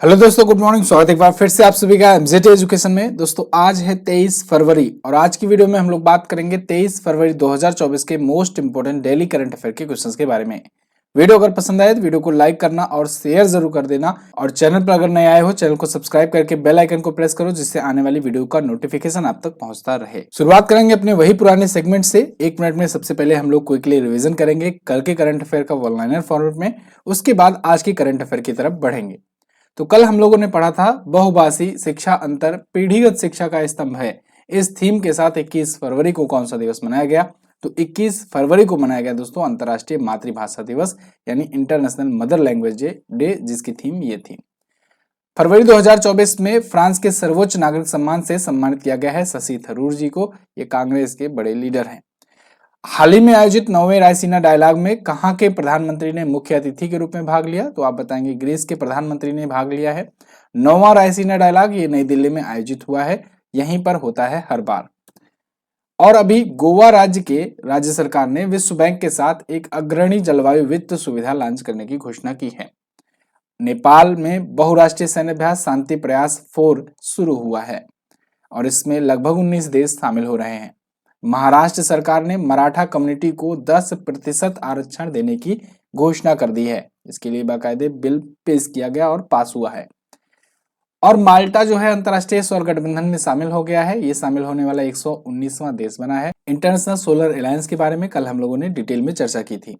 Hello दोस्तों, good morning. स्वागत है एक बार फिर से आप सभी का एमजेटी एजुकेशन में। दोस्तों आज है 23 फरवरी और आज की वीडियो में हम लोग बात करेंगे 23 फरवरी 2024 के most important daily current affair के क्वेश्चंस के बारे में। वीडियो अगर पसंद आए तो वीडियो को लाइक करना और शेयर जरूर कर देना, और चैनल पर अगर नए आए हो चैनल को सब्सक्राइब करके बेल आइकन को प्रेस करो, जिससे आने वाली वीडियो का नोटिफिकेशन आप तक पहुंचता रहे। शुरुआत करेंगे अपने वही पुराने सेगमेंट से। 1 मिनट में सबसे पहले हम लोग क्विकली रिविजन करेंगे कल के करंट अफेयर का वन लाइनर फॉर्मेट में, उसके बाद आज की करंट अफेयर की तरफ बढ़ेंगे। तो कल हम लोगों ने पढ़ा था बहुभाषी शिक्षा अंतर पीढ़ीगत शिक्षा का स्तंभ है। इस थीम के साथ 21 फरवरी को कौन सा दिवस मनाया गया? तो 21 फरवरी को मनाया गया दोस्तों अंतर्राष्ट्रीय मातृभाषा दिवस, यानी इंटरनेशनल मदर लैंग्वेज डे, जिसकी थीम ये थी। फरवरी 2024 में फ्रांस के सर्वोच्च नागरिक सम्मान से सम्मानित किया गया है शशि थरूर जी को। ये कांग्रेस के बड़े लीडर हैं। हाल ही में आयोजित 9वें रायसीना डायलॉग में कहां के प्रधानमंत्री ने मुख्य अतिथि के रूप में भाग लिया? तो आप बताएंगे ग्रीस के प्रधानमंत्री ने भाग लिया है। 9वां रायसीना डायलॉग ये नई दिल्ली में आयोजित हुआ है, यहीं पर होता है हर बार। और अभी गोवा राज्य के राज्य सरकार ने विश्व बैंक के साथ एक अग्रणी जलवायु वित्त सुविधा लॉन्च करने की घोषणा की है। नेपाल में बहुराष्ट्रीय सैन्य अभ्यास शांति प्रयास 4 शुरू हुआ है और इसमें लगभग 19 देश शामिल हो रहे हैं। महाराष्ट्र सरकार ने मराठा कम्युनिटी को 10% आरक्षण देने की घोषणा कर दी है। इसके लिए बाकायदे बिल पेश किया गया और पास हुआ है। और माल्टा जो है अंतर्राष्ट्रीय सौर गठबंधन में शामिल हो गया है। ये शामिल होने वाला 119वां देश बना है। इंटरनेशनल सोलर अलायंस के बारे में कल हम लोगों ने डिटेल में चर्चा की थी।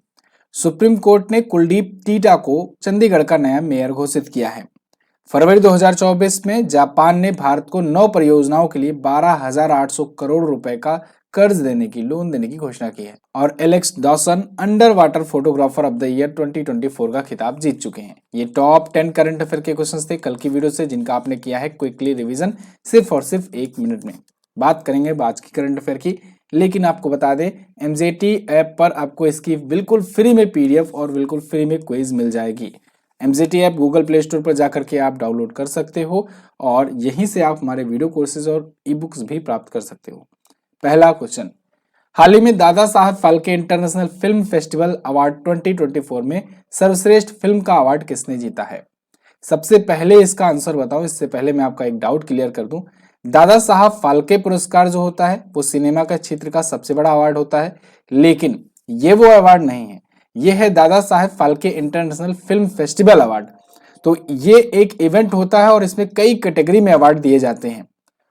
सुप्रीम कोर्ट ने कुलदीप टीटा को चंडीगढ़ का नया मेयर घोषित किया है। फरवरी 2024 में जापान ने भारत को 9 परियोजनाओं के लिए 12,800 करोड़ रुपए का कर्ज देने की लोन देने की घोषणा की है। और Alex Dawson under water photographer of the year 2024 का खिताब जीत चुके हैं। ये टॉप 10 करंट अफेयर के क्वेश्चंस थे कल की वीडियो से, जिनका आपने किया है क्विकली रिवीजन सिर्फ और सिर्फ 1 मिनट में। बात करेंगे आज की करंट अफेयर की, लेकिन आपको बता दें एमजेटी ऐप पर आपको इसकी बिल्कुल फ्री में पीडीएफ और बिल्कुल फ्री में क्विज मिल जाएगी। MJT app Google play store पर जाकर के आप डाउनलोड कर सकते हो और यहीं से आप हमारे वीडियो कोर्सेज और ई बुक्स भी प्राप्त कर सकते हो। पहला क्वेश्चन, हाल ही में Dada Saheb Phalke international film festival award 2024 में सर्वश्रेष्ठ फिल्म का अवार्ड किसने जीता है? सबसे पहले इसका आंसर बताओ, इससे पहले मैं आपका एक डाउट क्लियर कर दूं। दादा साहब फाल्के पुरस्कार जो होता है वो सिनेमा का क्षेत्र का सबसे बड़ा अवार्ड होता है, लेकिन ये वो अवार्ड नहीं है। ये है Dada Saheb Phalke international film festival award. तो ये एक इवेंट होता है और इसमें कई कैटेगरी में अवार्ड दिए जाते हैं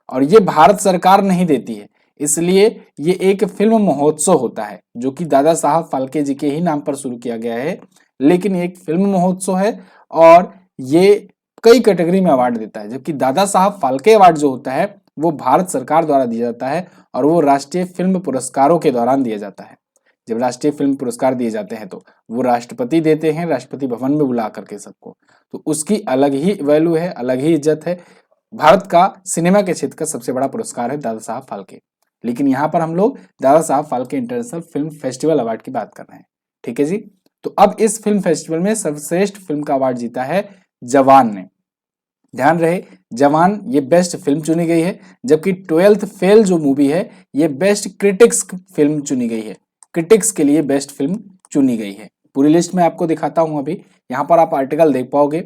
और ये भारत सरकार नहीं देती है, इसलिए ये एक फिल्म महोत्सव होता है जो कि दादा साहब फाल्के जी के ही नाम पर शुरू किया गया है। लेकिन एक फिल्म महोत्सव है और ये कई कैटेगरी में अवार्ड देता है, जबकि दादा साहब फाल्के अवार्ड जो होता है वो भारत सरकार द्वारा दिया जाता है और वो राष्ट्रीय फिल्म पुरस्कारों के दौरान दिया जाता है। जब राष्ट्रीय फिल्म पुरस्कार दिए जाते हैं तो वो राष्ट्रपति देते हैं, राष्ट्रपति भवन में बुला करके सबको, तो उसकी अलग ही वैल्यू है, अलग ही इज्जत है। भारत का सिनेमा के क्षेत्र का सबसे बड़ा पुरस्कार है दादा साहब फाल्के, लेकिन यहाँ पर हम लोग Dada Saheb Phalke international film festival award की बात कर रहे हैं। ठीक है जी। तो अब इस फिल्म फेस्टिवल में सर्वश्रेष्ठ फिल्म का अवार्ड जीता है जवान ने। ध्यान रहे, जवान ये बेस्ट फिल्म चुनी गई है, जबकि 12th फेल जो मूवी है ये बेस्ट क्रिटिक्स फिल्म चुनी गई है। क्रिटिक्स के लिए बेस्ट फिल्म चुनी गई है। पूरी लिस्ट में आपको दिखाता हूं, अभी यहाँ पर आप आर्टिकल देख पाओगे।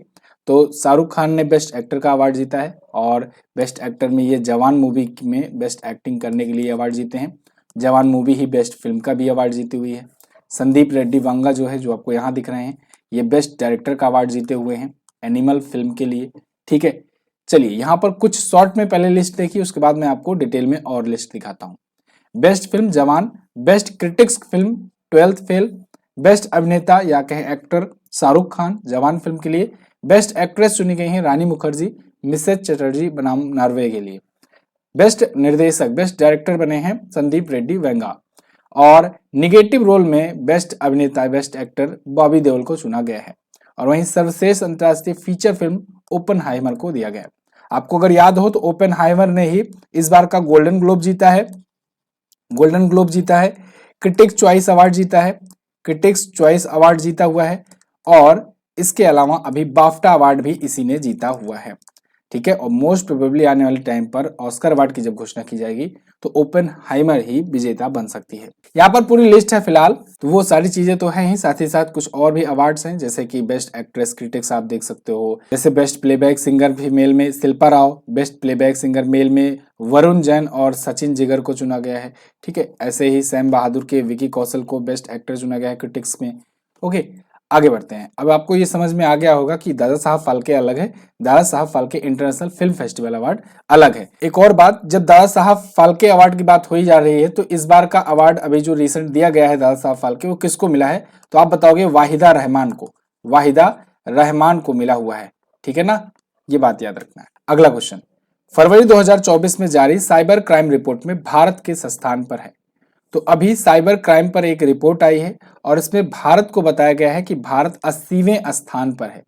तो शाहरुख खान ने बेस्ट एक्टर का अवार्ड जीता है और बेस्ट एक्टर में ये जवान मूवी में बेस्ट एक्टिंग करने के लिए अवार्ड जीते हैं। जवान मूवी ही बेस्ट फिल्म का भी अवार्ड जीती हुई है। संदीप रेड्डी वांगा जो है, जो आपको यहाँ दिख रहे हैं, ये बेस्ट डायरेक्टर का अवार्ड जीते हुए हैं एनिमल फिल्म के लिए। ठीक है, चलिए यहाँ पर कुछ शॉर्ट में पहले लिस्ट देखिए, उसके बाद मैं आपको डिटेल में और लिस्ट दिखाता हूँ। बेस्ट फिल्म जवान, best critics film 12th fail, best अभिनेता या कहें एक्टर शाहरुख खान जवान फिल्म के लिए। बेस्ट एक्ट्रेस चुनी गई हैं रानी मुखर्जी मिसेज चटर्जी बनाम नॉर्वे के लिए। बेस्ट निर्देशक बेस्ट डायरेक्टर बने हैं संदीप रेड्डी वेंगा। और निगेटिव रोल में बेस्ट अभिनेता बेस्ट एक्टर बॉबी देओल को चुना गया है। और वहीं सर्वश्रेष्ठ अंतर्राष्ट्रीय फीचर फिल्म ओपेनहाइमर को दिया गया है। आपको अगर याद हो तो ओपेनहाइमर ने ही इस बार का गोल्डन ग्लोब जीता है, क्रिटिक्स चॉइस अवार्ड जीता है, क्रिटिक्स चॉइस अवार्ड जीता हुआ है, और इसके अलावा अभी बाफ्टा अवार्ड भी इसी ने जीता हुआ है। ठीक है। और मोस्ट प्रोबेबली आने वाले टाइम पर ऑस्कर अवार्ड की जब घोषणा की जाएगी तो ओपेनहाइमर ही विजेता बन सकती है। यहाँ पर पूरी लिस्ट है फिलहाल, तो वो सारी चीजें तो हैं ही, साथ ही साथ कुछ और भी अवार्ड्स हैं, जैसे कि बेस्ट एक्ट्रेस क्रिटिक्स आप देख सकते हो, जैसे बेस्ट प्लेबैक सिंगर फीमेल में Shilpa Rao, best playback singer male में वरुण जैन और सचिन जिगर को चुना गया है। ठीक है, ऐसे ही सैम बहादुर के विकी कौशल को बेस्ट एक्टर चुना गया है क्रिटिक्स में। ओके, आगे बढ़ते हैं। अब आपको ये समझ में आ गया होगा कि दादा साहब फाल्के अलग है, Dada Saheb Phalke international film festival award अलग है। एक और बात, जब दादा साहब फाल्के अवार्ड की बात हो ही जा रही है तो इस बार का अवार्ड अभी जो रिसेंट दिया गया है दादा साहब फाल्के, वो किसको मिला है? तो आप बताओगे वाहिदा रहमान को। वाहिदा रहमान को मिला हुआ है, ठीक है ना, ये बात याद रखना है। अगला क्वेश्चन, फरवरी 2024 में जारी साइबर क्राइम रिपोर्ट में भारत किस स्थान पर है? तो अभी साइबर क्राइम पर एक रिपोर्ट आई है और इसमें भारत को बताया गया है कि भारत 80वें स्थान पर है।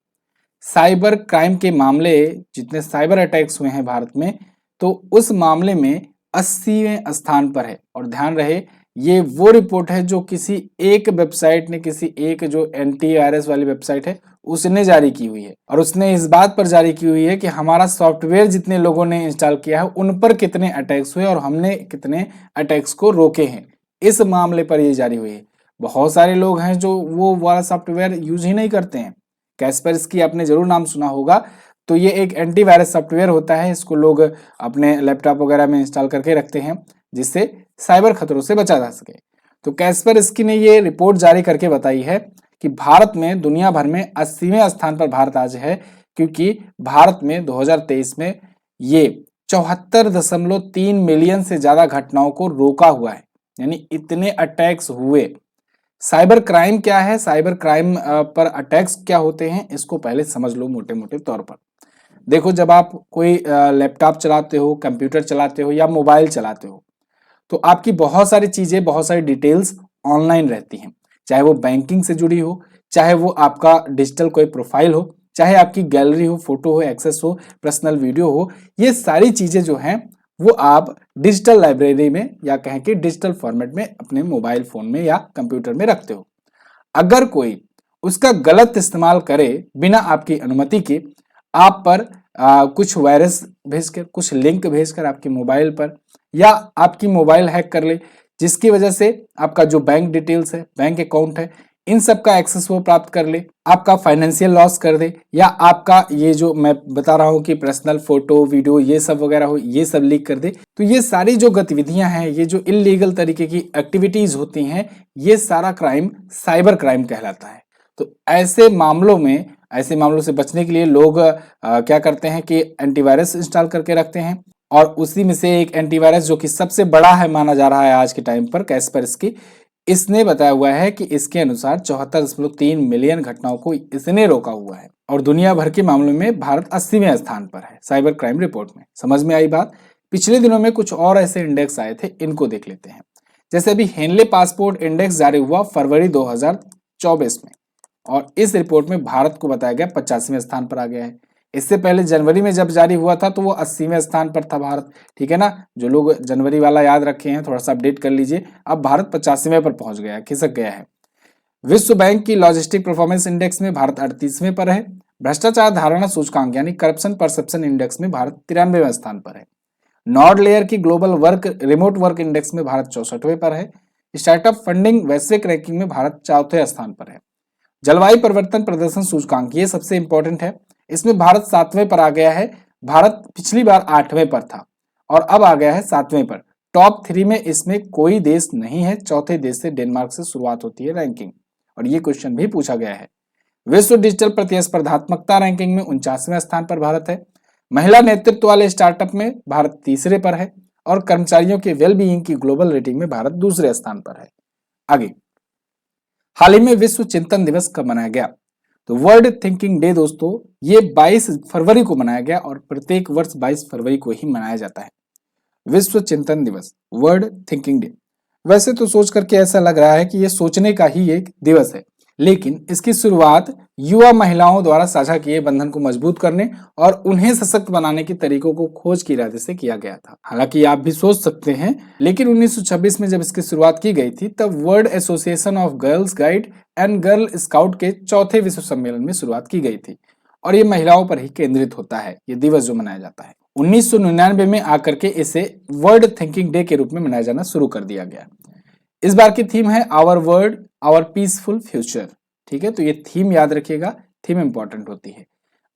साइबर क्राइम के मामले, जितने साइबर अटैक्स हुए हैं भारत में, तो उस मामले में 80वें स्थान पर है। और ध्यान रहे, ये वो रिपोर्ट है जो किसी एक वेबसाइट ने, किसी एक जो एंटीवायरस वाली वेबसाइट है उसने जारी की हुई है। और उसने इस बात पर जारी की हुई है कि हमारा सॉफ्टवेयर जितने लोगों ने इंस्टॉल किया है उन पर कितने अटैक्स हुए और हमने कितने अटैक्स को रोके हैं, इस मामले पर ये जारी हुई है। बहुत सारे लोग हैं जो वो वाला सॉफ्टवेयर यूज ही नहीं करते हैं। कैस्परस्की आपने जरूर नाम सुना होगा, तो ये एक एंटीवायरस सॉफ्टवेयर होता है, इसको लोग अपने लैपटॉप वगैरह में इंस्टॉल करके रखते हैं जिससे साइबर खतरों से बचा जा सके। तो कैस्परस्की ने ये रिपोर्ट जारी करके बताई है कि भारत में दुनिया भर में 80वें स्थान पर भारत आज है, क्योंकि भारत में 2023 में ये 74.3 मिलियन से ज्यादा घटनाओं को रोका हुआ है, यानी इतने अटैक्स हुए। साइबर क्राइम क्या है, साइबर क्राइम पर अटैक्स क्या होते हैं, इसको पहले समझ लो मोटे मोटे तौर पर। देखो, जब आप कोई लैपटॉप चलाते हो, कंप्यूटर चलाते हो या मोबाइल चलाते हो, तो आपकी बहुत सारी चीजें, बहुत सारी डिटेल्स ऑनलाइन रहती हैं, चाहे वो बैंकिंग से जुड़ी हो, चाहे वो आपका डिजिटल कोई प्रोफाइल हो, चाहे आपकी गैलरी हो, फोटो हो, एक्सेस हो, पर्सनल वीडियो हो, ये सारी चीजें जो हैं वो आप डिजिटल लाइब्रेरी में या कहें कि डिजिटल फॉर्मेट में अपने मोबाइल फोन में या कंप्यूटर में रखते हो। अगर कोई उसका गलत इस्तेमाल करे बिना आपकी अनुमति के, आप पर कुछ वायरस भेजकर, कुछ लिंक भेजकर आपके मोबाइल पर, या आपकी मोबाइल हैक कर ले, जिसकी वजह से आपका जो बैंक डिटेल्स है, बैंक अकाउंट है, इन सब का एक्सेस वो प्राप्त कर ले, आपका फाइनेंशियल लॉस कर दे, या आपका ये जो मैं बता रहा हूं कि पर्सनल फोटो वीडियो ये सब वगैरह हो, ये सब लीक कर दे, तो ये सारी जो गतिविधियां हैं, ये जो इलीगल तरीके की एक्टिविटीज होती हैं, ये सारा क्राइम साइबर क्राइम कहलाता है। तो ऐसे मामलों से बचने के लिए लोग क्या करते हैं कि एंटीवायरस इंस्टॉल करके रखते हैं, और उसी में से एक एंटीवायरस जो कि सबसे बड़ा है माना जा रहा है आज के टाइम पर, कैस्परस्की, इसने बताया हुआ है कि इसके अनुसार 74.3 मिलियन घटनाओं को इसने रोका हुआ है। और दुनिया भर के मामलों में भारत 80वें स्थान पर है साइबर क्राइम रिपोर्ट में। समझ में आई बात? पिछले दिनों में कुछ और ऐसे इंडेक्स आए थे, इनको देख लेते हैं। जैसे अभी हेनले पासपोर्ट इंडेक्स जारी हुआ फरवरी 2024 में, और इस रिपोर्ट में भारत को बताया गया 85वें स्थान पर आ गया है। इससे पहले जनवरी में जब जारी हुआ था तो वो 80वें स्थान पर था भारत, ठीक है ना। जो लोग जनवरी वाला याद रखे हैं थोड़ा सा अपडेट कर लीजिए। अब भारत 85वें पर पहुंच गया है, खिसक गया है। विश्व बैंक की लॉजिस्टिक परफॉर्मेंस इंडेक्स में भारत 38वें पर है। भ्रष्टाचार धारणा सूचकांक यानी करप्शन परसेप्शन इंडेक्स में भारत 93वें स्थान पर है। नॉर्ड लेयर की ग्लोबल रिमोट वर्क इंडेक्स में भारत 64वें पर है। स्टार्टअप फंडिंग वैश्विक रैंकिंग में भारत 4थे स्थान पर है। जलवायु परिवर्तन प्रदर्शन सूचकांक, ये सबसे इंपॉर्टेंट है, इसमें भारत 7वें पर आ गया है। भारत पिछली बार 8वें पर था और अब आ गया है 7वें पर। टॉप 3 में इसमें कोई देश नहीं है, चौथे देश से डेनमार्क से शुरुआत होती है रैंकिंग, और ये क्वेश्चन भी पूछा गया है। विश्व डिजिटल प्रतिस्पर्धात्मकता रैंकिंग में 49वें स्थान पर भारत है। महिला नेतृत्व वाले स्टार्टअप में भारत तीसरे पर है, और कर्मचारियों के वेलबीइंग की ग्लोबल रेटिंग में भारत दूसरे स्थान पर है। आगे, हाल ही में विश्व चिंतन दिवस कब मनाया गया? तो वर्ल्ड थिंकिंग डे दोस्तों, ये 22 फरवरी को मनाया गया, और प्रत्येक वर्ष 22 फरवरी को ही मनाया जाता है विश्व चिंतन दिवस, वर्ल्ड थिंकिंग डे। वैसे तो सोच करके ऐसा लग रहा है कि ये सोचने का ही एक दिवस है, लेकिन इसकी शुरुआत युवा महिलाओं द्वारा साझा किए बंधन को मजबूत करने और उन्हें सशक्त बनाने के तरीकों को खोज के इरादे से किया गया था। हालांकि आप भी सोच सकते हैं, लेकिन 1926 में जब इसकी शुरुआत की गई थी तब world association of girls guide and girl scout के चौथे विश्व सम्मेलन में शुरुआत की गई थी, और ये महिलाओं पर ही केंद्रित होता है, ये दिवस जो मनाया जाता है। 1999 में आकर के इसे वर्ल्ड थिंकिंग डे के रूप में मनाया जाना शुरू कर दिया गया। इस बार की थीम है our world our peaceful future. ठीक है, तो ये थीम याद रखिएगा, थीम इंपॉर्टेंट होती है।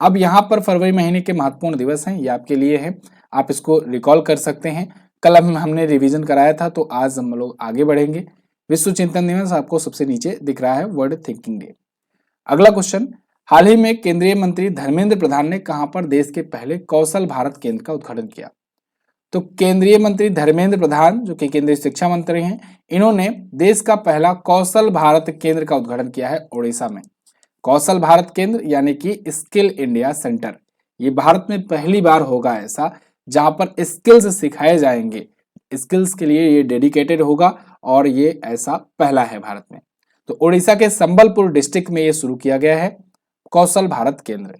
अब यहाँ पर फरवरी महीने के महत्वपूर्ण दिवस हैं, ये आपके लिए है, आप इसको रिकॉल कर सकते हैं। कल हमने रिवीजन कराया था, तो आज हम लोग आगे बढ़ेंगे। विश्व चिंतन दिवस आपको सबसे नीचे दिख रहा है, वर्ल्ड थिंकिंग डे। अगला क्वेश्चन, हाल ही में केंद्रीय मंत्री धर्मेंद्र प्रधान ने कहां पर देश के पहले कौशल भारत केंद्र का उद्घाटन किया? तो केंद्रीय मंत्री धर्मेंद्र प्रधान जो कि केंद्रीय शिक्षा मंत्री हैं, इन्होंने देश का पहला कौशल भारत केंद्र का उद्घाटन किया है ओडिशा में। कौशल भारत केंद्र यानी कि स्किल इंडिया सेंटर, ये भारत में पहली बार होगा ऐसा, जहां पर स्किल्स सिखाए जाएंगे। स्किल्स के लिए ये डेडिकेटेड होगा और ये ऐसा पहला है भारत में। तो ओडिशा के संबलपुर डिस्ट्रिक्ट में ये शुरू किया गया है कौशल भारत केंद्र,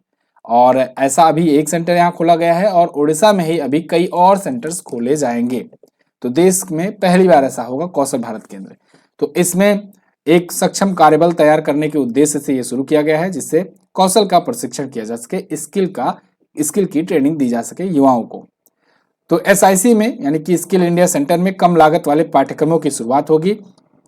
और ऐसा अभी एक सेंटर यहाँ खोला गया है और ओडिशा में ही अभी कई और सेंटर्स खोले जाएंगे। तो देश में पहली बार ऐसा होगा कौशल भारत केंद्र। तो इसमें एक सक्षम कार्यबल तैयार करने के उद्देश्य से यह शुरू किया गया है, जिससे कौशल का प्रशिक्षण किया जा सके, स्किल की ट्रेनिंग दी जा सके युवाओं को। तो एसआईसी में यानी कि स्किल इंडिया सेंटर में कम लागत वाले पाठ्यक्रमों की शुरुआत होगी,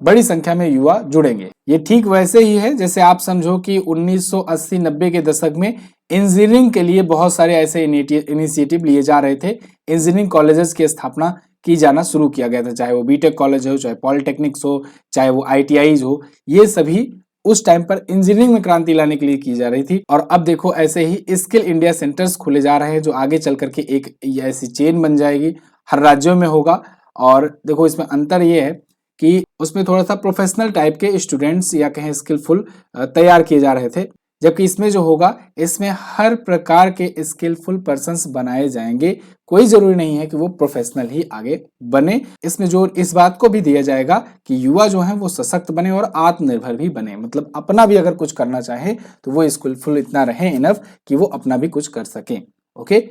बड़ी संख्या में युवा जुड़ेंगे। ये ठीक वैसे ही है जैसे आप समझो कि 1980-90 के दशक में इंजीनियरिंग के लिए बहुत सारे ऐसे इनिशिएटिव लिए जा रहे थे। इंजीनियरिंग कॉलेजेस की स्थापना की जाना शुरू किया गया था, चाहे वो बीटेक कॉलेज हो, चाहे पॉलिटेक्निक्स हो, चाहे वो आईटीआईज हो, ये सभी उस टाइम पर इंजीनियरिंग में क्रांति लाने के लिए की जा रही थी। और अब देखो ऐसे ही स्किल इंडिया सेंटर्स खुले जा रहे हैं, जो आगे चल करके एक ऐसी चेन बन जाएगी, हर राज्यों में होगा। और देखो इसमें अंतर ये है कि उसमें थोड़ा सा प्रोफेशनल टाइप के स्टूडेंट्स या कहें स्किलफुल तैयार किए जा रहे थे, जबकि इसमें जो होगा इसमें हर प्रकार के स्किलफुल पर्सन्स बनाए जाएंगे। कोई जरूरी नहीं है कि वो प्रोफेशनल ही आगे बने। इसमें जोर इस बात को भी दिया जाएगा कि युवा जो है वो सशक्त बने और आत्मनिर्भर भी बने, मतलब अपना भी अगर कुछ करना चाहे तो वो स्किलफुल इतना रहे इनफ कि वो अपना भी कुछ कर सकें। ओके,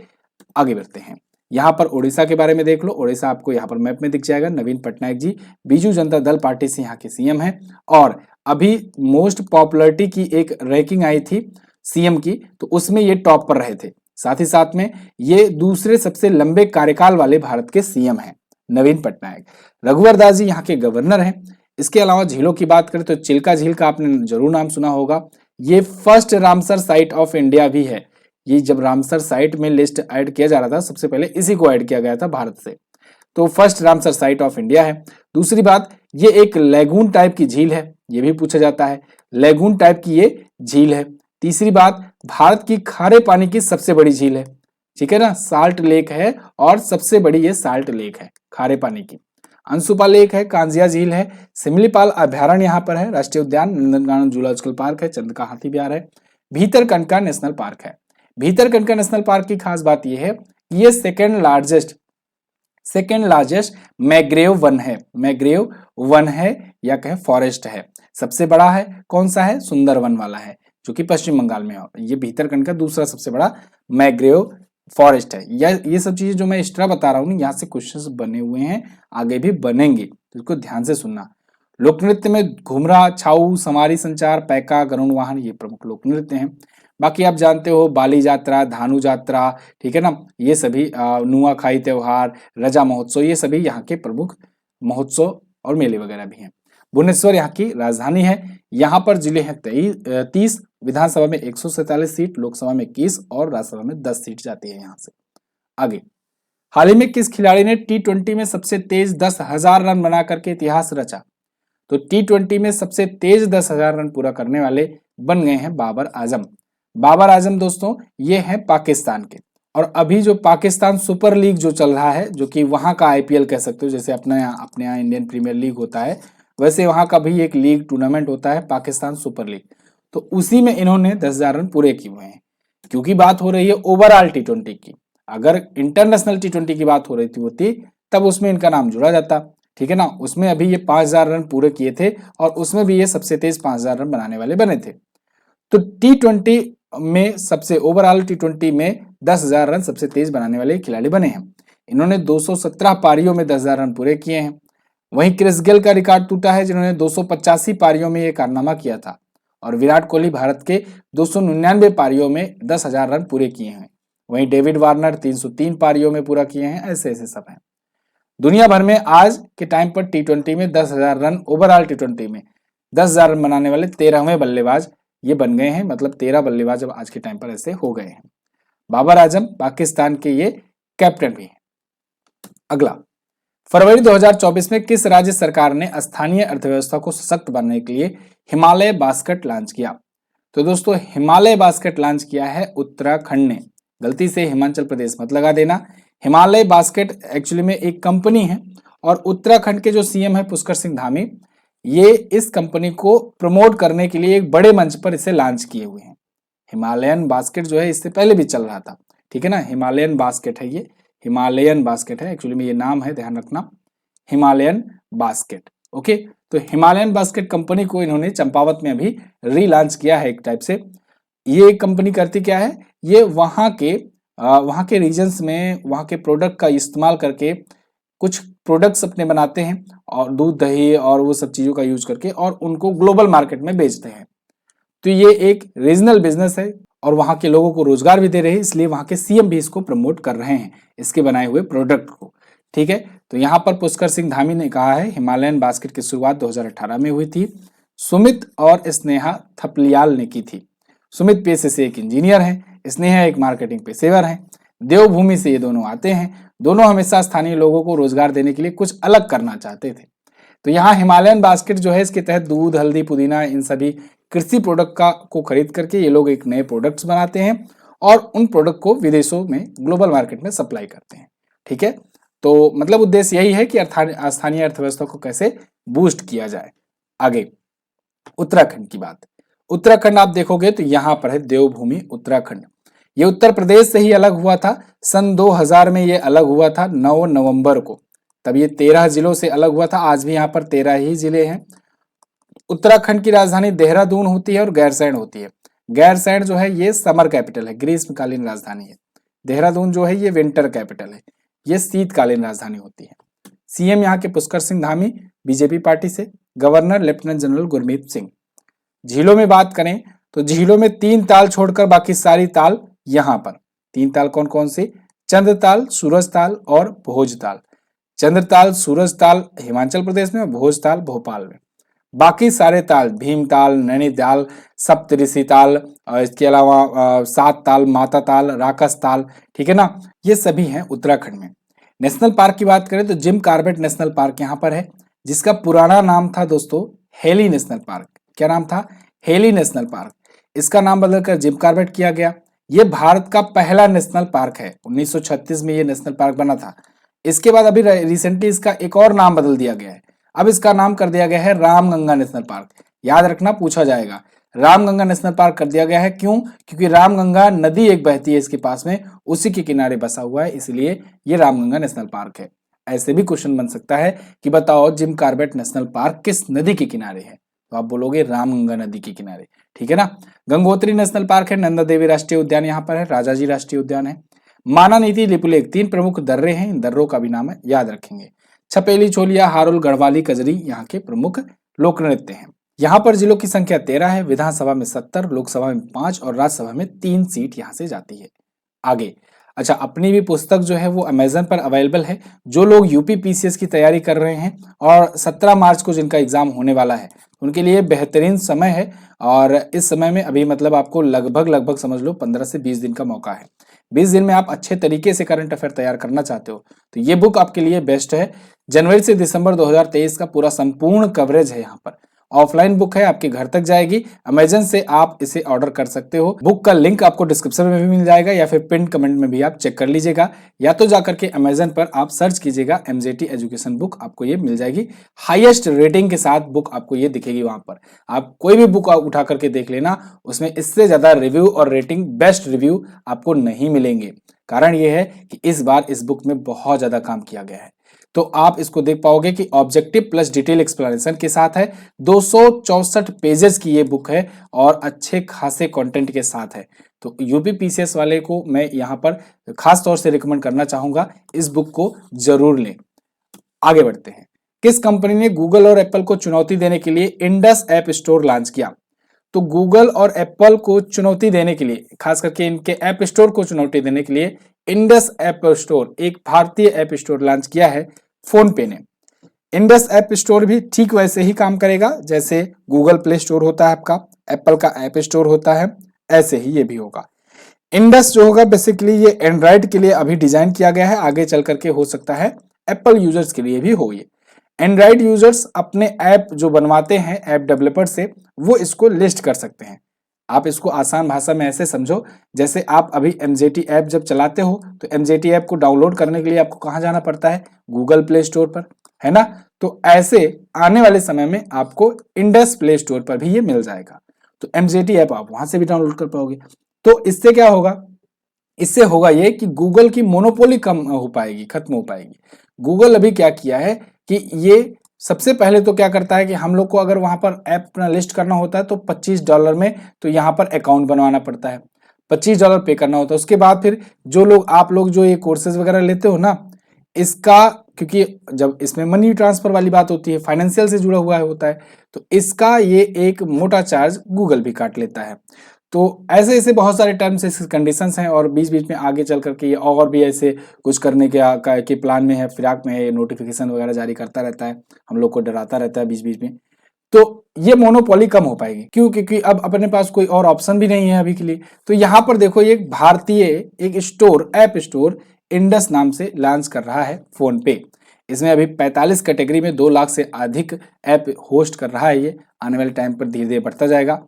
आगे बढ़ते हैं। यहाँ पर ओडिशा के बारे में देख लो। ओडिशा आपको यहाँ पर मैप में दिख जाएगा। नवीन पटनायक जी बीजू जनता दल पार्टी से यहाँ के सीएम हैं, और अभी मोस्ट पॉपुलरिटी की एक रैंकिंग आई थी सीएम की, तो उसमें ये टॉप पर रहे थे। साथ ही साथ में ये दूसरे सबसे लंबे कार्यकाल वाले भारत के सीएम हैं नवीन पटनायक। रघुवर दास जी यहाँ के गवर्नर हैं। इसके अलावा झीलों की बात करें तो चिल्का झील का आपने जरूर नाम सुना होगा। ये first Ramsar site of India भी है। ये जब रामसर साइट में लिस्ट ऐड किया जा रहा था, सबसे पहले इसी को ऐड किया गया था भारत से। तो first Ramsar site of India है। दूसरी बात, ये एक लेगून टाइप की झील है, ये भी पूछा जाता है, लेगून टाइप की ये झील है। तीसरी बात, भारत की खारे पानी की सबसे बड़ी झील है, ठीक है ना, साल्ट लेक है, और सबसे बड़ी ये साल्ट लेक है खारे पानी की। अंशुपा लेक है, कांजिया झील है, सिमलीपाल अभ्यारण्य यहाँ पर है, राष्ट्रीय उद्यान, नंदनकानन जूलॉजिकल पार्क है, चंद्रका हाथी विहार है, भीतरकनिका नेशनल पार्क है। भीतरकनिका नेशनल पार्क की खास बात यह है कि ये सेकेंड लार्जेस्ट मैग्रेव वन है, मैग्रेव वन है या कहे फॉरेस्ट है। सबसे बड़ा है कौन सा है? सुंदरवन वाला है, जो कि पश्चिम बंगाल में है। ये भीतरकनिका दूसरा सबसे बड़ा मैग्रेव फॉरेस्ट है। ये सब चीजें जो मैं एक्स्ट्रा बता रहा हूँ, यहाँ से क्वेश्चंस बने हुए हैं, आगे भी बनेंगे, तो इसको ध्यान से सुनना। लोक नृत्य में घुमरा, छाऊ, समारी संचार, पैका, गरुड़ वाहन ये प्रमुख लोक नृत्य हैं। बाकी आप जानते हो बाली यात्रा, धानु यात्रा, ठीक है ना, ये सभी नुआखाई त्योहार, रजा महोत्सव, ये सभी यहाँ के प्रमुख महोत्सव और मेले वगैरह भी हैं। भुवनेश्वर यहाँ की राजधानी है। यहाँ पर जिले हैं 30, विधानसभा में 147 सीट, लोकसभा में 21 और राज्यसभा में 10 सीट जाती है यहाँ से। आगे, हाल ही में किस खिलाड़ी ने T20 में सबसे तेज 10,000 रन बना करके इतिहास रचा? तो T20 में सबसे तेज 10,000 रन पूरा करने वाले बन गए हैं बाबर आजम। बाबर आजम दोस्तों ये है पाकिस्तान के, और अभी जो पाकिस्तान सुपर लीग जो चल रहा है, जो कि वहां का आईपीएल कह सकते हो, जैसे अपने यहाँ इंडियन प्रीमियर लीग होता है, वैसे वहां का भी एक लीग टूर्नामेंट होता है पाकिस्तान सुपर लीग। तो उसी में इन्होंने 10,000 रन पूरे किए हुए हैं। क्योंकि बात हो रही है ओवरऑल T20 की, अगर इंटरनेशनल T20 की बात हो रही होती तब उसमें इनका नाम जुड़ा जाता, ठीक है ना। उसमें अभी ये 5,000 रन पूरे किए थे, और उसमें भी ये सबसे तेज 5,000 रन बनाने वाले बने थे। तो T20 में सबसे ओवरऑल T20 में 10,000 रन सबसे तेज बनाने वाले खिलाड़ी बने हैं। इन्होंने 217 पारियों में 10,000 रन पूरे किए हैं। वहीं क्रिस गेल का रिकॉर्ड टूटा है, जिन्होंने 285 पारियों में यह कारनामा किया था। और विराट कोहली भारत के 299 पारियों में 10,000 रन पूरे किए हैं। वहीं डेविड वार्नर 303 पारियों में पूरा किए हैं। ऐसे ऐसे सब हैं। दुनिया भर में आज के टाइम पर टी20 में 10,000 रन, ओवरऑल टी20 में 10,000 रन बनाने वाले 13वें बल्लेबाज ये बन गए हैं। मतलब 13 बल्लेबाज अब आज के टाइम पर ऐसे हो गए हैं। बाबर आजम पाकिस्तान के ये कैप्टन भी हैं। अगला, फरवरी 2024 में किस राज्य सरकार ने स्थानीय अर्थव्यवस्था को सशक्त बनाने के लिए हिमालय बास्केट लॉन्च किया? तो दोस्तों हिमालय बास्केट लॉन्च किया है उत्तराखंड ने। गलती से हिमाचल प्रदेश मत लगा देना। हिमालय बास्केट एक्चुअली में एक कंपनी है और उत्तराखंड के जो सीएम है पुष्कर सिंह धामी, ये इस कंपनी को प्रमोट करने के लिए एक बड़े मंच पर इसे लॉन्च किए हुए हैं। हिमालयन बास्केट जो है इससे पहले भी चल रहा था, ठीक है ना। हिमालयन बास्केट है, ये हिमालयन बास्केट है एक्चुअली में, ये नाम है, ध्यान रखना, हिमालयन बास्केट। ओके, तो हिमालयन बास्केट कंपनी को इन्होंने चंपावत में अभी रीलॉन्च किया है एक टाइप से। ये कंपनी करती क्या है, ये वहां के रीजन्स में वहां के प्रोडक्ट का इस्तेमाल करके कुछ प्रोडक्ट्स अपने बनाते हैं और दूध दही और वो सब चीजों का यूज करके और उनको ग्लोबल मार्केट में बेचते हैं। तो ये एक रीजनल बिजनेस है और वहां के लोगों को रोजगार भी दे रहे हैं, इसलिए वहां के सीएम भी इसको प्रमोट कर रहे हैं, इसके बनाए हुए प्रोडक्ट को। ठीक है, तो यहाँ पर पुष्कर सिंह धामी ने कहा है हिमालयन बास्केट की शुरुआत 2018 में हुई थी। सुमित और स्नेहा थपलियाल ने की थी। सुमित पेशे से एक इंजीनियर हैं, स्नेहा एक मार्केटिंग पेशेवर हैं। देवभूमि से ये दोनों आते हैं। दोनों हमेशा स्थानीय लोगों को रोजगार देने के लिए कुछ अलग करना चाहते थे। तो यहाँ हिमालयन बास्केट जो है इसके तहत दूध, हल्दी, पुदीना, इन सभी कृषि प्रोडक्ट को खरीद करके ये लोग एक नए प्रोडक्ट्स बनाते हैं और उन प्रोडक्ट को विदेशों में ग्लोबल मार्केट में सप्लाई करते हैं। ठीक है, तो मतलब उद्देश्य यही है कि स्थानीय अर्थव्यवस्था को कैसे बूस्ट किया जाए। आगे उत्तराखंड की बात। उत्तराखंड आप देखोगे तो यहाँ पर है देवभूमि उत्तराखंड। ये उत्तर प्रदेश से ही अलग हुआ था। सन 2000 में ये अलग हुआ था 9 नवंबर को। तब ये 13 जिलों से अलग हुआ था। आज भी यहाँ पर 13 ही जिले हैं। उत्तराखंड की राजधानी देहरादून होती है और गैरसैंण होती है। गैरसैंण जो है ये समर कैपिटल है, ग्रीष्मकालीन राजधानी है। देहरादून जो है ये विंटर कैपिटल है, ये शीतकालीन राजधानी होती है। सीएम यहाँ के पुष्कर सिंह धामी बीजेपी पार्टी से, governor lieutenant general Gurmeet Singh. झीलों में बात करें तो झीलों में 3 ताल छोड़कर बाकी सारी ताल यहाँ पर। 3 ताल कौन कौन सी? चंद्रताल, सूरजताल और भोजताल। चंद्रताल, सूरजताल हिमाचल प्रदेश में, भोजताल भोपाल में। बाकी सारे ताल भीमताल, नैनीताल, सप्तऋषि ताल और इसके अलावा 7 ताल, माता ताल, राकस ताल, ठीक है ना, ये सभी हैं उत्तराखंड में। नेशनल पार्क की बात करें तो जिम कॉर्बेट नेशनल पार्क यहाँ पर है, जिसका पुराना नाम था दोस्तों हेली नेशनल पार्क। क्या नाम था? Heli national park. इसका नाम बदलकर जिम कॉर्बेट किया गया। ये भारत का पहला नेशनल पार्क है। 1936 में ये नेशनल पार्क बना था। इसके बाद अभी रिसेंटली इसका एक और नाम बदल दिया गया है। अब इसका नाम कर दिया गया है रामगंगा नेशनल पार्क। याद रखना, पूछा जाएगा। रामगंगा नेशनल पार्क कर दिया गया है, क्यों? क्योंकि रामगंगा नदी एक बहती है इसके पास में, उसी के किनारे बसा हुआ है, इसलिए ये रामगंगा नेशनल पार्क है। ऐसे भी क्वेश्चन बन सकता है कि बताओ जिम कॉर्बेट नेशनल पार्क किस नदी के किनारे है, तो आप बोलोगे रामगंगा नदी के किनारे। ठीक है ना। गंगोत्री नेशनल पार्क है। नंदा देवी राष्ट्रीय उद्यान यहाँ पर है। राजाजी राष्ट्रीय उद्यान है। माना नीति, लिपुलेख, 3 प्रमुख दर्रे हैं। इन दर्रों का भी नाम है, याद रखेंगे। छपेली, छोलिया, हारोल, गढ़वाली, कजरी यहाँ के प्रमुख लोक नृत्य हैं। यहाँ पर जिलों की संख्या 13 है। विधानसभा में 70, लोकसभा में 5 और राज्यसभा में 3 सीट यहाँ से जाती है। आगे, अच्छा, अपनी भी पुस्तक जो है वो अमेजन पर अवेलेबल है। जो लोग यूपी पीसीएस की तैयारी कर रहे हैं और 17 मार्च को जिनका एग्जाम होने वाला है, उनके लिए बेहतरीन समय है। और इस समय में अभी मतलब आपको लगभग समझ लो 15 से 20 दिन का मौका है। 20 दिन में आप अच्छे तरीके से करंट अफेयर तैयार करना चाहते हो तो ये बुक आपके लिए बेस्ट है। जनवरी से दिसंबर 2023 का पूरा संपूर्ण कवरेज है। यहाँ पर ऑफलाइन बुक है, आपके घर तक जाएगी। अमेजन से आप इसे ऑर्डर कर सकते हो। बुक का लिंक आपको डिस्क्रिप्शन में भी मिल जाएगा या फिर पिन कमेंट में भी आप चेक कर लीजिएगा, या तो जाकर के अमेजन पर आप सर्च कीजिएगा एमजेटी एजुकेशन बुक, आपको ये मिल जाएगी। हाईएस्ट रेटिंग के साथ बुक आपको ये दिखेगी। वहां पर आप कोई भी बुक उठा करके देख लेना, उसमें इससे ज्यादा रिव्यू और रेटिंग, बेस्ट रिव्यू आपको नहीं मिलेंगे। कारण ये है कि इस बार इस बुक में बहुत ज्यादा काम किया गया है। तो आप इसको देख पाओगे कि ऑब्जेक्टिव प्लस डिटेल एक्सप्लेनेशन के साथ है। 264 पेजेस की ये बुक है और अच्छे खासे कंटेंट के साथ है। तो यूपी पीसीएस वाले को मैं यहाँ पर खास तौर से रिकमेंड करना चाहूंगा, इस बुक को जरूर लें। आगे बढ़ते हैं। किस कंपनी ने गूगल और एप्पल को चुनौती देने के लिए इंडस ऐप स्टोर लॉन्च किया? तो गूगल और एप्पल को चुनौती देने के लिए, खास करके इनके ऐप स्टोर को चुनौती देने के लिए इंडस ऐप स्टोर, एक भारतीय ऐप स्टोर लॉन्च किया है फोन पे ने। इंडस ऐप स्टोर भी ठीक वैसे ही काम करेगा जैसे गूगल प्ले स्टोर होता है आपका, एप्पल का ऐप स्टोर होता है, ऐसे ही ये भी होगा। इंडस जो होगा बेसिकली ये एंड्रॉइड के लिए अभी डिजाइन किया गया है, आगे चल करके हो सकता है एप्पल यूजर्स के लिए भी हो। ये एंड्रॉइड यूजर्स अपने ऐप जो बनवाते हैं ऐप डेवलपर से, वो इसको लिस्ट कर सकते हैं। आप इसको आसान भाषा में ऐसे समझो, जैसे आप अभी एमजेटी ऐप जब चलाते हो तो एमजेटी ऐप को डाउनलोड करने के लिए आपको कहाँ जाना पड़ता है, गूगल प्ले स्टोर पर, है ना। तो ऐसे आने वाले समय में आपको इंडस प्ले स्टोर पर भी ये मिल जाएगा, तो एमजेटी ऐप आप वहां से भी डाउनलोड कर पाओगे। तो इससे क्या होगा, इससे होगा ये कि गूगल की मोनोपोली कम हो पाएगी, खत्म हो पाएगी। गूगल अभी क्या किया है कि ये सबसे पहले तो क्या करता है कि हम लोग को अगर वहां पर ऐप अपना लिस्ट करना होता है तो $25 में तो यहाँ पर अकाउंट बनवाना पड़ता है, $25 पे करना होता है। उसके बाद फिर जो लोग आप लोग जो ये कोर्सेज वगैरह लेते हो ना, इसका क्योंकि जब इसमें मनी ट्रांसफर वाली बात होती है, फाइनेंशियल से जुड़ा हुआ होता है, तो इसका ये एक मोटा चार्ज गूगल भी काट लेता है। तो ऐसे ऐसे बहुत सारे टर्म्स ऐसे कंडीशंस हैं और बीच बीच में आगे चल करके ये और भी ऐसे कुछ करने के प्लान में है, फिराक में है, ये नोटिफिकेशन वगैरह जारी करता रहता है, हम लोग को डराता रहता है बीच बीच में। तो ये मोनोपोली कम हो पाएगी, क्यों, क्योंकि अब अपने पास कोई और ऑप्शन भी नहीं है अभी के लिए। तो यहाँ पर देखो ये एक भारतीय एक स्टोर, ऐप स्टोर इंडस नाम से लॉन्च कर रहा है फोन पे। इसमें अभी 45 कैटेगरी में 2 लाख से अधिक ऐप होस्ट कर रहा है। ये आने वाले टाइम पर धीरे धीरे बढ़ता जाएगा।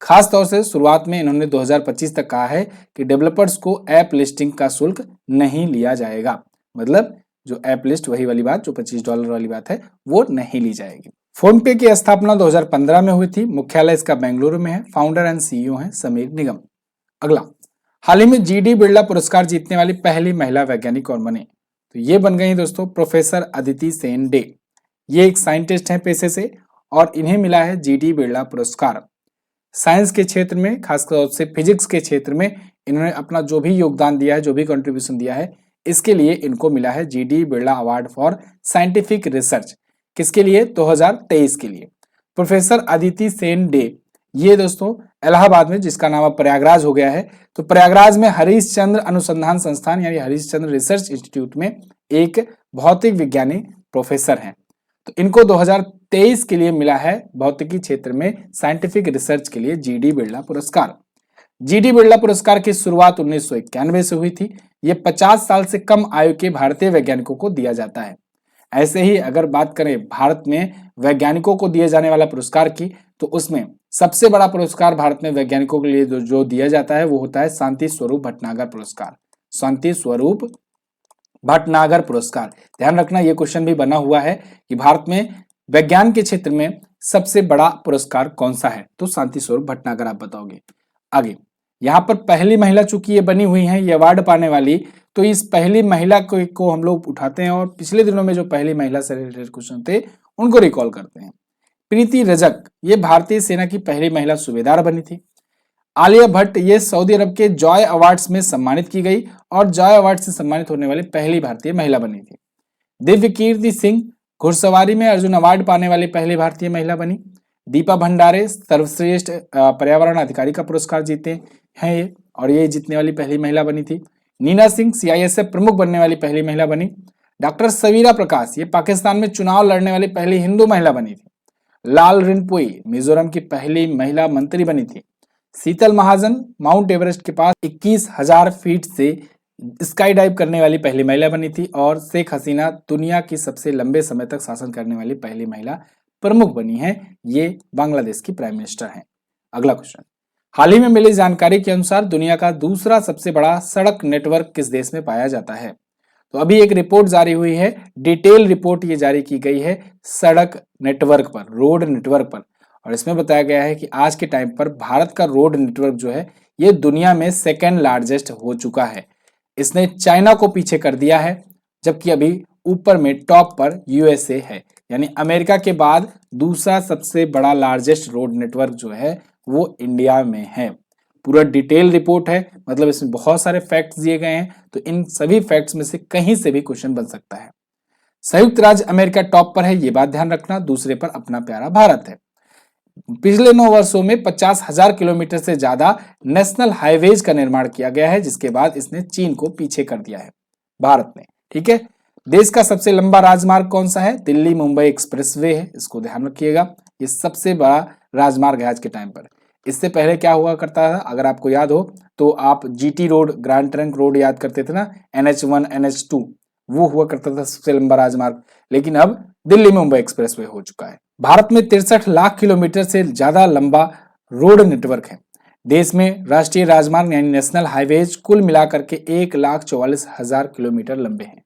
खास तौर से शुरुआत में इन्होंने 2025 तक कहा है कि डेवलपर्स को ऐप लिस्टिंग का शुल्क नहीं लिया जाएगा, मतलब जो ऐप लिस्ट वही वाली बात, जो $25 वाली बात है, वो नहीं ली जाएगी। फोन पे की स्थापना 2015 में हुई थी, मुख्यालय इसका बेंगलुरु में है, फाउंडर एंड सीईओ हैं समीर निगम। अगला, हाल ही में जीडी बिरला पुरस्कार जीतने वाली पहली महिला वैज्ञानिक कौन बनी, तो ये बन गई दोस्तों प्रोफेसर अदिति सेन डे। ये एक साइंटिस्ट हैं पेशे से और इन्हें मिला है जीडी बिरला पुरस्कार। साइंस के क्षेत्र में, खासतौर से फिजिक्स के क्षेत्र में इन्होंने अपना जो भी योगदान दिया है, जो भी कंट्रीब्यूशन दिया है, इसके लिए इनको मिला है GD Birla award for scientific research. किसके लिए, 2023 के लिए। प्रोफेसर अदिति सेन डे ये दोस्तों इलाहाबाद में, जिसका नाम अब प्रयागराज हो गया है, तो प्रयागराज में हरीशचंद्र अनुसंधान संस्थान यानी हरीशचंद्र रिसर्च इंस्टीट्यूट में एक भौतिक विज्ञानी प्रोफेसर हैं। तो इनको 2023 के लिए मिला है भौतिकी क्षेत्र में साइंटिफिक रिसर्च के लिए जीडी बिरला पुरस्कार। जीडी बिरला पुरस्कार की शुरुआत 1991 से हुई थी। ये 50 साल से कम आयु के भारतीय वैज्ञानिकों को दिया जाता है। ऐसे ही अगर बात करें भारत में वैज्ञानिकों को दिए जाने वाला पुरस्कार की, तो उसमें सबसे बड़ा पुरस्कार भारत में वैज्ञानिकों के लिए जो दिया जाता है वो होता है शांति स्वरूप भटनागर पुरस्कार। शांति स्वरूप भटनागर पुरस्कार, ध्यान रखना ये क्वेश्चन भी बना हुआ है कि भारत में विज्ञान के क्षेत्र में सबसे बड़ा पुरस्कार कौन सा है, तो शांति स्वरूप भटनागर आप बताओगे। आगे यहाँ पर पहली महिला चूंकि ये बनी हुई है ये अवार्ड पाने वाली, तो इस पहली महिला को हम लोग उठाते हैं और पिछले दिनों में जो पहली महिला से रिलेटेड क्वेश्चन थे उनको रिकॉल करते हैं। प्रीति रजक ये भारतीय सेना की पहली महिला सूबेदार बनी थी। आलिया भट्ट ये सऊदी अरब के जॉय अवार्ड्स में सम्मानित की गई और जॉय अवार्ड से सम्मानित होने वाली पहली भारतीय महिला बनी थी। दिव्य कीर्ति सिंह घुड़सवारी में अर्जुन अवार्ड पाने वाली पहली भारतीय महिला बनी। दीपा भंडारे सर्वश्रेष्ठ पर्यावरण अधिकारी का पुरस्कार जीते हैं ये, और ये जीतने वाली पहली महिला बनी थी। नीना सिंह सीआईएसएफ प्रमुख बनने वाली पहली महिला बनी। डॉक्टर सवीरा प्रकाश ये पाकिस्तान में चुनाव लड़ने वाली पहली हिंदू महिला बनी थी। लाल रिनपुई मिजोरम की पहली महिला मंत्री बनी थी। शीतल महाजन माउंट एवरेस्ट के पास 21,000 फीट से स्काई डाइव करने वाली पहली महिला बनी थी। और शेख हसीना दुनिया की सबसे लंबे समय तक शासन करने वाली पहली महिला प्रमुख बनी है, ये बांग्लादेश की प्राइम मिनिस्टर हैं। अगला क्वेश्चन, हाल ही में मिली जानकारी के अनुसार दुनिया का दूसरा सबसे बड़ा सड़क नेटवर्क किस देश में पाया जाता है, तो अभी एक रिपोर्ट जारी हुई है, डिटेल रिपोर्ट ये जारी की गई है सड़क नेटवर्क पर, रोड नेटवर्क पर, और इसमें बताया गया है कि आज के टाइम पर भारत का रोड नेटवर्क जो है ये दुनिया में सेकेंड लार्जेस्ट हो चुका है। इसने चाइना को पीछे कर दिया है, जबकि अभी ऊपर में टॉप पर यूएसए है, यानी अमेरिका के बाद दूसरा सबसे बड़ा लार्जेस्ट रोड नेटवर्क जो है वो इंडिया में है। पूरा डिटेल रिपोर्ट है, मतलब इसमें बहुत सारे फैक्ट्स दिए गए हैं, तो इन सभी फैक्ट्स में से कहीं से भी क्वेश्चन बन सकता है। संयुक्त राज्य अमेरिका टॉप पर है, ये बात ध्यान रखना, दूसरे पर अपना प्यारा भारत है। पिछले 9 वर्षों में 50,000 किलोमीटर से ज्यादा नेशनल हाईवेज का निर्माण किया गया है, जिसके बाद इसने चीन को पीछे कर दिया है भारत ने। ठीक है, देश का सबसे लंबा राजमार्ग कौन सा है? दिल्ली मुंबई एक्सप्रेसवे है, इसको ध्यान रखिएगा। ये सबसे बड़ा राजमार्ग है आज के टाइम पर। इससे पहले क्या हुआ करता था, अगर आपको याद हो तो आप GT road, grand trunk road याद करते थे ना, NH1 NH2, वो हुआ करता था सबसे लंबा राजमार्ग। लेकिन अब दिल्ली मुंबई एक्सप्रेसवे हो चुका है। भारत में 63 लाख किलोमीटर से ज्यादा लंबा रोड नेटवर्क है। देश में राष्ट्रीय राजमार्ग यानी नेशनल हाईवेज कुल मिलाकर के 1,44,000 किलोमीटर लंबे हैं।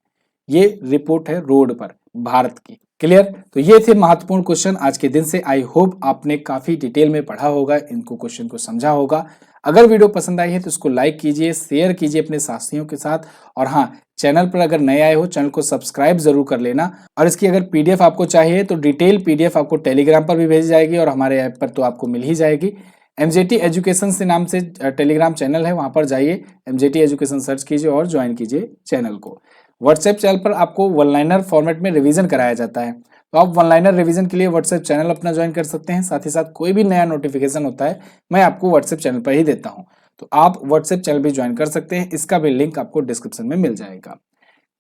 ये रिपोर्ट है रोड पर भारत की। क्लियर? तो ये थे महत्वपूर्ण क्वेश्चन आज के दिन से। आई होप आपने काफी डिटेल में पढ़ा होगा, इनको क्वेश्चन को समझा होगा। अगर वीडियो पसंद आई है तो इसको लाइक कीजिए, शेयर कीजिए अपने साथियों के साथ, और हाँ, चैनल पर अगर नए आए हो चैनल को सब्सक्राइब जरूर कर लेना। और इसकी अगर पीडीएफ आपको चाहिए तो डिटेल पीडीएफ आपको टेलीग्राम पर भी भेजी जाएगी और हमारे ऐप पर तो आपको मिल ही जाएगी। MJT एजुकेशन से नाम से टेलीग्राम चैनल है, वहां पर जाइए, MJT एजुकेशन सर्च कीजिए और ज्वाइन कीजिए चैनल को। व्हाट्सएप चैनल पर आपको वन लाइनर फॉर्मेट में रिवीजन कराया जाता है, तो आप वन लाइनर रिवीजन के लिए व्हाट्सएप चैनल अपना ज्वाइन कर सकते हैं। साथ ही साथ कोई भी नया नोटिफिकेशन होता है मैं आपको व्हाट्सएप चैनल पर ही देता हूं, तो आप व्हाट्सएप चैनल भी ज्वाइन कर सकते हैं। इसका भी लिंक आपको डिस्क्रिप्शन में मिल जाएगा।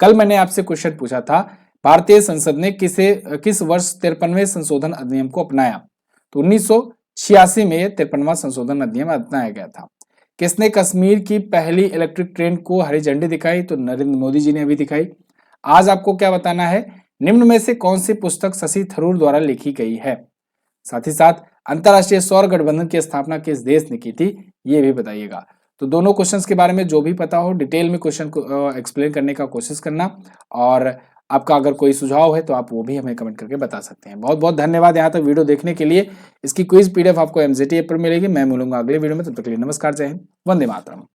कल मैंने आपसे क्वेश्चन पूछा था, भारतीय संसद ने किस वर्ष 53वें संशोधन अधिनियम को अपनाया? तो 1986 में 53वां संशोधन अधिनियम अपनाया गया था। किसने कश्मीर की पहली इलेक्ट्रिक ट्रेन को हरी झंडी दिखाई? तो नरेंद्र मोदी जी ने अभी दिखाई। आज आपको क्या बताना है, निम्न में से कौन सी पुस्तक शशि थरूर द्वारा लिखी गई है? साथ ही साथ अंतरराष्ट्रीय सौर गठबंधन की स्थापना किस देश ने की थी, ये भी बताइएगा। तो दोनों क्वेश्चंस के बारे में जो भी पता हो डिटेल में क्वेश्चन को एक्सप्लेन करने का कोशिश करना, और आपका अगर कोई सुझाव है तो आप वो भी हमें कमेंट करके बता सकते हैं। बहुत बहुत धन्यवाद यहाँ तक वीडियो देखने के लिए। इसकी क्विज पीडीएफ आपको MJT ऐप पर मिलेगी। मैं मिलूंगा अगले वीडियो में, तब तक के लिए नमस्कार, जय हिंद, वंदे मातरम।